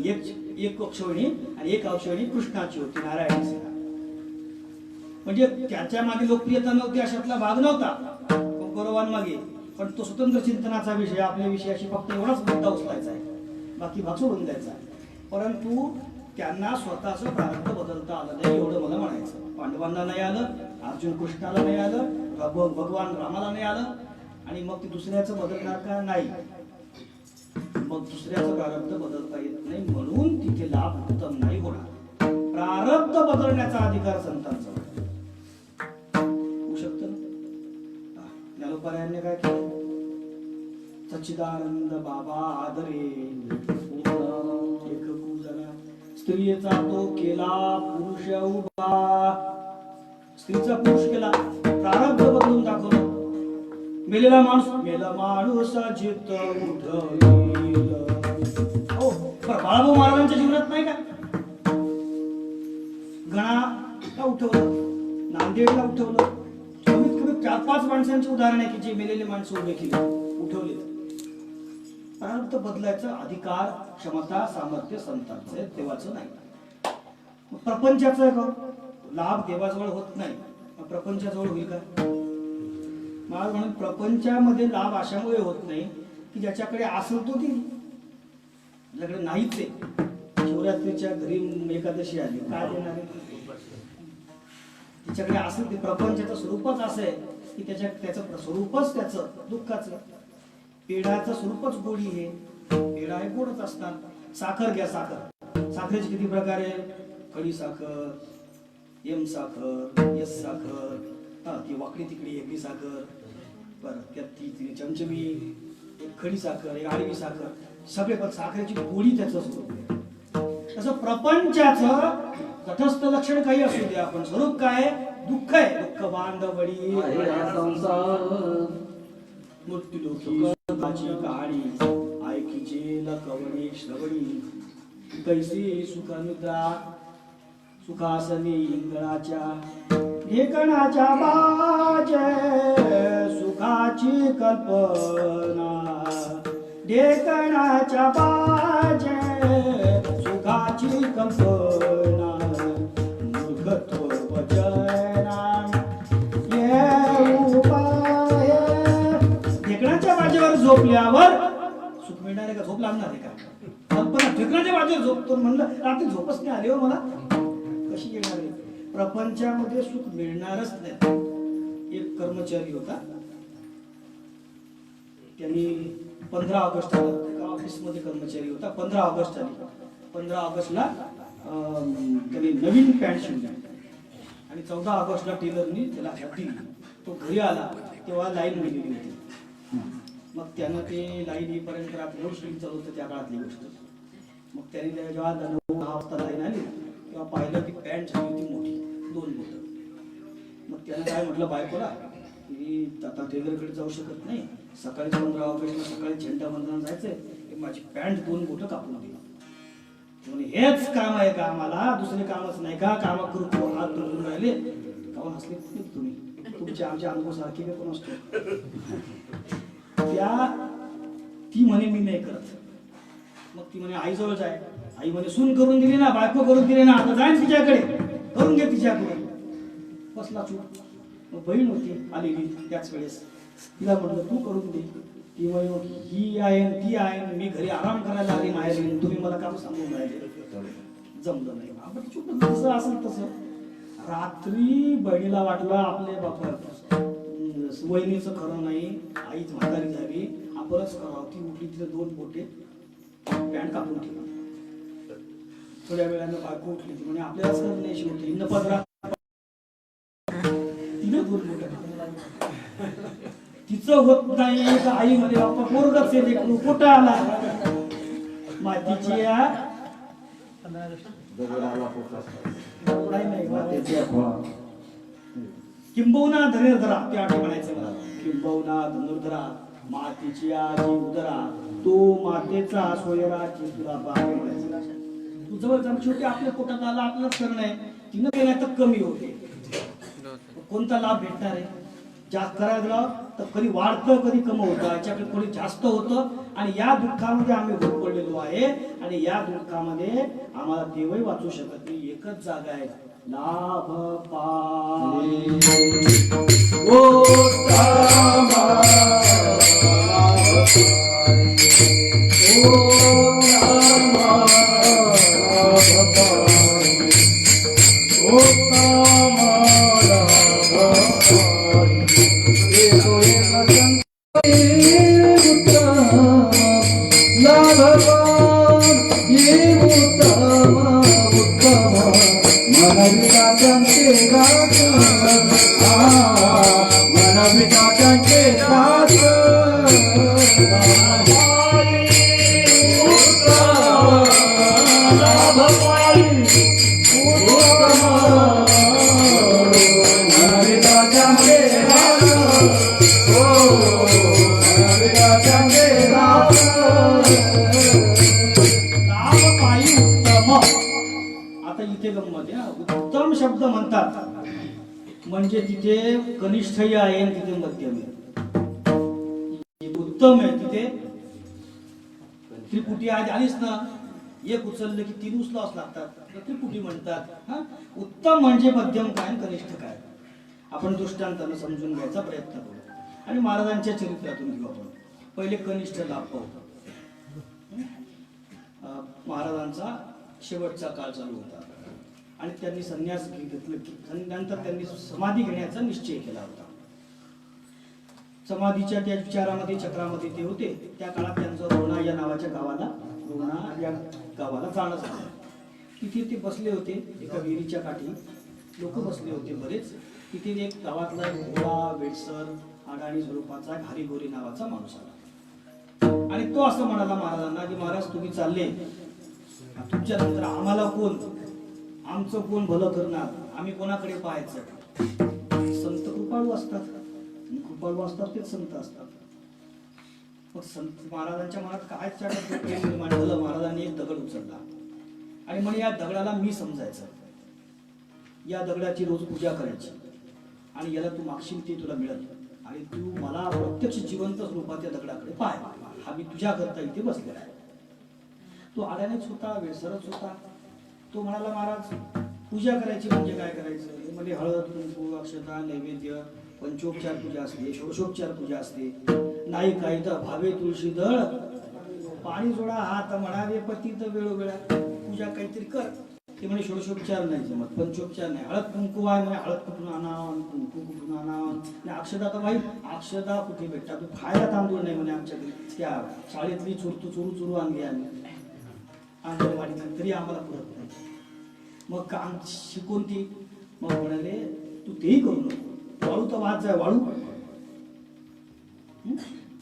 एक अक्षौहिणी आणि एक अक्षौहिणी कृष्णाची होती, नारायणी सेना. म्हणजे त्याच्या मागे लोकप्रियता नव्हती अशातला भाग नव्हता कौरवांमागे. पण तो स्वतंत्र चिंतनाचा विषय, आपल्या विषयाशी फक्त एवढाच मुद्दा उचलायचा आहे, बाकी भाग सोडून द्यायचा. परंतु त्यांना स्वतःच प्रारब्ध बदलता आलं नाही, एवढं मला म्हणायचं. पांडवांना नाही आलं, अर्जुन कृष्णाला नाही आलं, भगवान रामाला नाही आलं, आणि मग ते दुसऱ्याचं बदलणार का? नाही. मग दुसऱ्याचं प्रारब्ध बदलता येत नाही, म्हणून तिथे लाभ उत्तम नाही होणार. प्रारब्ध बदलण्याचा अधिकार संतांचा होऊ शकत ना. ज्ञानोपाध्यायांनी काय केलं? सच्चिदानंद बाबा आदरे एक पूजना, स्त्रियेचा तो केला पुरुष उभा. स्त्रीचा पुरुष केला, प्रारब्ध बदलून दाखवलं. मेलेला माणूस जित उठविल. हो, बाळाभाऊ महाराजांच्या जीवनात नाही का? गणाला उठवलं, नांदेडला उठवलं. कमीत कमी 4-5 माणसांची उदाहरण आहे की जे मेलेले माणसं उभे केले, उठवले. प्रारब्ध बदलायचा अधिकार, क्षमता, सामर्थ्य संतांचं आहे, देवाचं नाही. प्रपंचाचं आहे का? लाभ देवाजवळ होत नाही, प्रपंचाजवळ होईल का? महाराज म्हणून प्रपंचामध्ये लाभ अशामुळे होत नाही की ज्याच्याकडे असेल तो देईल, आपल्याकडे नाहीच आहे. शिवरात्रीच्या घरी एकादशी आली, काय देणार आहे? तिच्याकडे असेल ते. प्रपंचाचं स्वरूपच असं आहे की त्याचं स्वरूपच त्याचं दुःखाचं. पेढाचं स्वरूपच गोडी आहे. पेढा हे गोडच असणार. साखर घ्या, साखरेचे किती प्रकार आहे? खडी साखर, एम साखर, एस साखर, ती वाकडी तिकडी एकडी साखर, बरं त्यात ती चमचमी, एक खडी साखर, एक आडवी साखर, सगळे. पण साखरेची गोडी त्याचं स्वरूप आहे. तसं प्रपंचाचं तटस्थ लक्षण काही असू द्या, पण स्वरूप काय? दुःख आहे. दुःख बांधवडी मृत्यू लोकी कहाणी ऐकीचे लकवणी श्रवणी. कैसी सुखनिद्रा सुखासनी इंगळाच्या ढेकणाच्या बाजे सुखाची कल्पना. ढेकणाच्या बाजे सुखाची कल्पना. मूर्खत्व वचना ये उपाय. ढेकणाच्या बाजेवर झोपल्यावर सुख मिळणार आहे का? झोप लागणार आहे का? कल्पना. ढेकणाच्या बाजेवर झोपतो म्हणलं, रात्री झोपच नाही आली हो मला, कशी येणार आहे? प्रपंचामध्ये सुख मिळणारच नाही. एक कर्मचारी होता, त्यांनी 15 ऑगस्टला एका ऑफिसमध्ये कर्मचारी होता. 15 ऑगस्ट आली. 15 ऑगस्टला त्याने नवीन पॅन्ट शिवली आणि 14 ऑगस्टला टेलरनी त्याला हात दिली. तो घरी आला तेव्हा लाईन गेलेली होती. मग त्यानं ते लाईन येईपर्यंत रात्री स्ट्रीम चालू होतं त्या काळातली गोष्ट. मग त्याने जेव्हा 9-10 वाजता लाईन आली तेव्हा पाहिलं की पॅन्ट झाली होती मोठी 2 बोटं. मग त्यानं काय म्हटलं बायकोला की आता टेलरकडे जाऊ शकत नाही, सकाळी 15 ऑगस्टला सकाळी झेंडा वंदन जायचंय, माझी पॅन्ट 2 बोटं कापून दिली. म्हणजे हेच काम आहे का आम्हाला, दुसरे कामच नाही का? कामा करू हात धरून राहिले का हसले तुम्ही? तुमच्या आमच्या अनुभव सारखे का कोण असतो? ती म्हणे मी नाही करत. मग ती म्हणे आईजवळ जाय. आई म्हणे सून करून दिली ना, बायको करून दिली ना, आता जाय तिच्याकडे करून घे तिच्याकडे. बसला चूप. मग बहीण होती आलेली त्याच वेळेस, तिला म्हटलं तू करून दे. ती म्हणे ही आहे ती आहे, मी घरी आराम करायला आली माहेरी, तुम्ही मला काम सांगून राहिले. जमलं नाही. आपण चूप जसं असेल तसं. रात्री बहिणीला वाटलं आपले बापा वहिनीचं खरं नाही, आईच म्हातारी झाली, आपणच करावं. ती उठली, तिथे 2 बोटे पॅन्ट कापून ठेवला. थोड्या वेळानं बायको उठली, ती म्हणे आपल्यालाच करत नाही शेवटी न पदरा तिने 2 बोटे तिचं होत नाही तर आई मध्ये बाप्पा पोरगच आहे लेकरू कुठं आला मातीची किंबहुना धनुर्धरा ते आठ म्हणायचं मला. किंबहुना धनुर्धरा मातीची आजी उदरा, तो मातेचा सोयराची तुला बाहे म्हणायचं. तू जवळ जाऊन शेवटी आपल्या पोटात आला, आपलंच करणं आहे. तिनं केलं तर कमी होते. कोणता लाभ भेटणार आहे? जास्त करायला तर कधी वाढतं कधी कमी होतं, याच्याकडे कोणी जास्त होतं. आणि या दुःखामध्ये आम्ही पडलेलो आहे आणि या दुःखामध्ये आम्हाला देवही वाचू शकत नाही. एकच जागा आहे, लाभ पाय उत्तम शब्द म्हणतात म्हणजे तिथे कनिष्ठही आहे आणि तिथे मध्यम आहे. उत्तम आहे तिथे त्रिपुटी आलीच ना, एक उचललं की 3 उचलावच लागतात, त्रिपुटी म्हणतात. उत्तम म्हणजे मध्यम काय कनिष्ठ काय, आपण दृष्टांतानं समजून घ्यायचा प्रयत्न करू आणि महाराजांच्या चरित्रातून घेऊ. आपण पहिले कनिष्ठ लाभ पाहू. महाराजांचा शेवटचा काळ चालू होता आणि त्यांनी संन्यास घेतलं. नंतर त्यांनी समाधी घेण्याचा निश्चय केला होता. समाधीच्या त्या विचारामध्ये चक्रामध्ये ते होते. त्या काळात त्यांचं रोणा या नावाच्या गावाला जाणं झालं. तिथे ते बसले होते एका विहिरीच्या काठी. लोक बसले होते बरेच. तिथे एक गावातला भोळा वेडसर अडाणी स्वरूपाचा हरिगोरी नावाचा माणूस आला आणि तो असं म्हणाला महाराजांना की महाराज तुम्ही चालले, तुमच्या नंतर आम्हाला कोण, आमचं कोण भलं करणार, आम्ही कोणाकडे पाहायचं? संत कृपाळू असतात, कृपाळू असतात तेच संत असतात. मग संत महाराजांच्या मनात काय प्रेम निर्माण झालं. महाराजांनी एक दगड उचलला आणि म्हणे या दगडाला मी समजायचं, या दगडाची रोज पूजा करायची आणि याला तू मागशील ते तुला मिळत आणि तू मला प्रत्यक्ष जिवंत रूपात त्या दगडाकडे पाय, हा मी तुझ्या करता इथे बसलेला आहे. तो आड्यानेच होता, वेळसरच होता. तो म्हणाला महाराज पूजा करायची म्हणजे काय करायचं? म्हणजे हळद कुंकू अक्षता नैवेद्य पंचोपचार पूजा असते, षोडशोपचार पूजा असते. नाही काही तर भावे तुळशी दळ पाणी जोडा, हात म्हणावे पती तर वेळोवेळा पूजा काहीतरी कर. ते म्हणजे षोडशोपचार नाही जमत, पंचोपचार नाही. हळद कुंकू आहे म्हणजे हळद कुठून आणा, कुंकू कुठून आणा. अक्षता तर भाई अक्षता कुठे भेटतात? तू खायला तांदूळ नाही म्हणे आमच्याकडे. त्या शाळेतली चोरू चोरू आणली आम्ही अंगणवाडीत, तरी आम्हाला पुरत नाही. मग काम शिकून ती मग म्हणाले तू तेही करू नको, वाळू तर वाद जाय वाळू.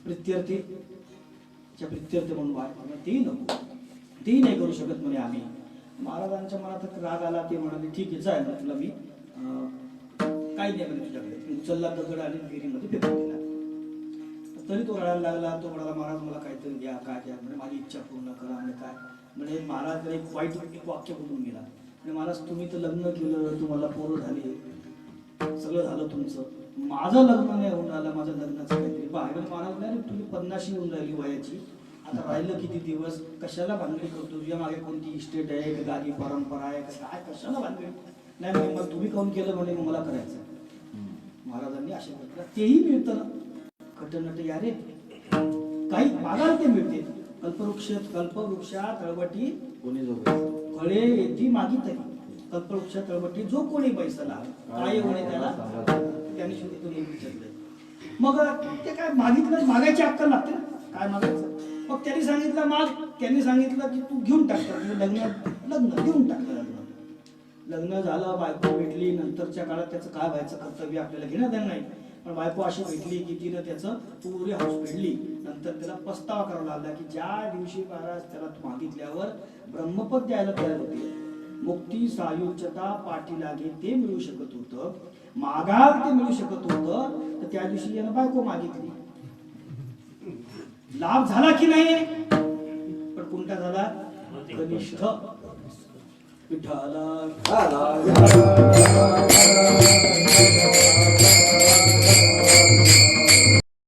प्रित्यर्थी प्रित्यर्थ म्हणून वाढ तेही नको, तेही नाही करू शकत म्हणे आम्ही. महाराजांच्या मनात राग आला. ते म्हणाले ठीक आहे जाय ना तुला मी काही नाही म्हणे तुझ्याकडे. उचलला दगड आणि विहिरीमध्ये फेकून दिला. तरी तो रडायला लागला. तो म्हणाला महाराज मला काहीतरी द्या, काय द्या. म्हणजे माझी इच्छा पूर्ण करा. म्हणजे काय म्हणजे महाराज एक वाईट वाक्य बोलून गेला. म्हणजे महाराज तुम्ही तर लग्न केलं, तुम्हाला पोरं झाली, सगळं झालं तुमचं, माझं लग्न नाही होऊन राहिलं, माझं लग्नाचं काहीतरी बाहेर. महाराज नाही तुम्ही 50 येऊन राहिली वयाची, आता राहिलं किती दिवस, कशाला भानगडी करतो, तुझ्या मागे कोणती इस्टेट आहे का गादी परंपरा आहे का काय, कशाला भानगडी. नाही म्हणे मग तुम्ही काऊन केलं म्हणे मग मला करायचं. महाराजांनी अशा म्हटलं तेही मिळतं ना खटनट यारे, काही मागाल ते मिळते. कल्पवृक्षा तळवटी फळे येती मागितली. कल्पवृक्षा तळवटी जो कोणी बैसला काय होणे त्याला त्यांनी शेवटी विचारलंय. मग ते काय मागितलं, मागायची अक्कल लागते ना, काय मागायचं. मग त्यांनी सांगितलं माग, त्यांनी सांगितलं की तू घेऊन टाकतो लग्न घेऊन टाकलं. लग्न झालं, बायको भेटली. नंतरच्या काळात त्याचं काय व्हायचं कर्तव्य आपल्याला घेणं देणं नाही. पण बायको अशी भेटली की तिनं त्याचं पुरी हाऊस फेडली. नंतर त्याला पस्तावा करावा लागला की ज्या दिवशी महाराज त्याला मागितल्यावर ब्रह्मपद द्यायला तयार होते, मुक्ती सायुज्यता पाठी लागे ते मिळू शकत होतं, मागाल ते मिळू शकत होतं, तर त्या दिवशी यानं बायको मागितली. लाभ झाला की नाही, पण कोणता झाला, कनिष्ठ विठ्ठला.